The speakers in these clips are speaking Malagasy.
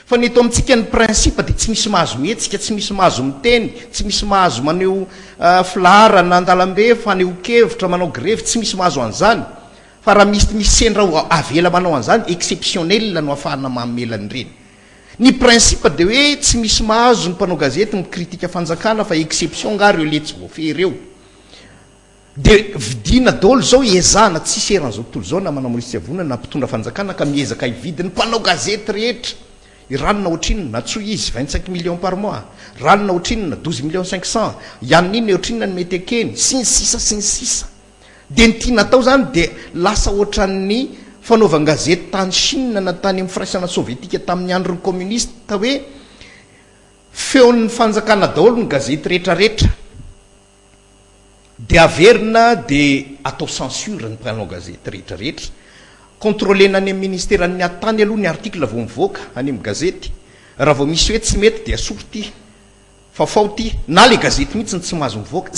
fa ny eto amintsika ny principe dia tsy misy mahazo mihetsika, tsy misy mahazo miteny, tsy misy mahazo maneo filara na andalambe faneho-kevitra manao grevy, tsy misy mahazo an'izany. Fa raha misy sendra avela manao an'izany exceptionnel no ahafahana mamelany ireny. Ny principe dia hoe tsy misy mahazo ny mpanao gazety mikritika fanjakana fa exception nga reo le tsy voafehy reo. Dia vidina daholo zao ezahana tsisy eran'izao tontolo zao na manao Maurice Avona na mpitondra fanjakana ka miezaka hividiny mpanao gazety rehetra. Ranona ohatrinona na tsoy izy 25 millions par mois, ranona ohatrinona 12 millions 500, ianina ohatrinona ny mety akeny, sy ny sisa. Dia ny tia natao zany dia lasa ohatran'ny fanaovan-gazety tany Chine na tany amin'ny firaisana sovietika tamin'ny andron'ny communiste hoe feon'ny fanjakana daholo ny gazety rehetrarehetra. Dia averina dia atao censure ny mpanao gazety rehetrarehetra. Contrôlena any amin'ny ministéran'ny atany aloha ny article vao mivoaka any amin'ny gazety. Raha vao misy hoe tsy mety dia asoroty fa faoty na le gazety mihitsy tsy mahazo mivoaka.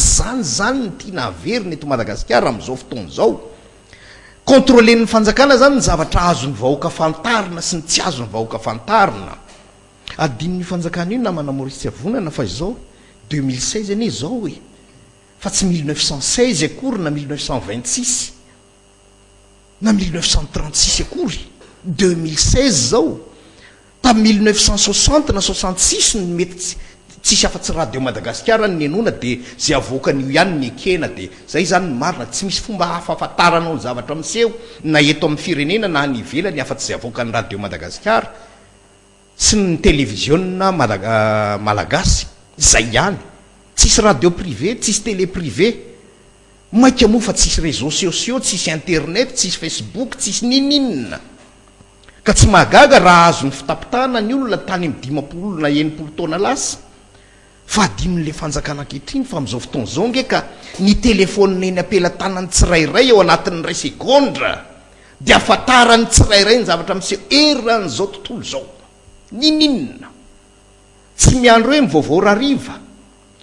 Zany ny tiana averina eto Madagasikara amin'izao fotoana izao. Contrôlen'ny fanjakana zany ny zavatra azo ny vahoaka fantarina sy ny tsy azo ny vahoaka fantarina. Adin'ny fanjakana io na mana Maurice Avona fa izao 2016 anie izao hoe fa tsy 1916 akory na 1926 na 1936 akory 2016 zao. Tamin'ny 1960 na 66 ny mety tsisy afa-tsy radio Madagasikara ny nenona dia zay avoakan'io ihany ny ekena. Dia zay zany ny marina tsy misy fomba hafa afahafaranao ny zavatra miseho na eto amin'ny firenena na any ivelany afa-tsy zay avoakan'ny radio Madagasikara sy ny télévision malagasy. Zay ihany, tsisy radio privé, tsisy télé privé, maika moa fa tsisy réseaux sociaux, tsisy internet, tsisy Facebook, tsisy nininina. Ka tsy mahagaga raha azo ny fitapitana ny olona tany amin'ny 50 na 90 taona lasa. Fa adin'le fanjakana ankehitriny fa amin'izao fotoana izao nge ka ny telefônina eny ampelantanany tsirairay ao anatin'ny ray segondra dia afatarany tsirairay ny zavatra miseho eran'izao tontolo izao. Nininina tsy miandro hoe mivaovao rariva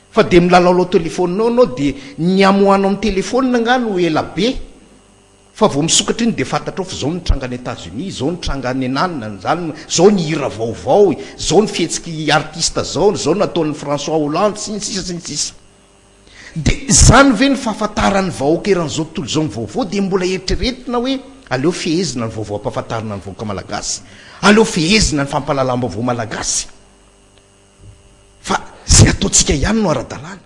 fa dia milalao telefôninao anao dia ny amohanao amin'ny telefônina nga no ela be. Fa vao misokatra iny dia fantatrao fa zao ny tranga any États-Unis, zao ny tranga any ananina, zao ny hira vaovao, zao ny fihetsiky artista zao nataon'ny François Hollande sy ny sisa. Dia zany ve ny fahafantarany vahoaka eran'izao tontolo izao ny vaovao dia mbola eritreretina hoe aleo fehezina ny vaovao ampahafantarina ny vahoaka malagasy, aleo fehezina ny fampahalalam-baovao malagasy. Fa zay ataontsika ihany no ara-dalàna.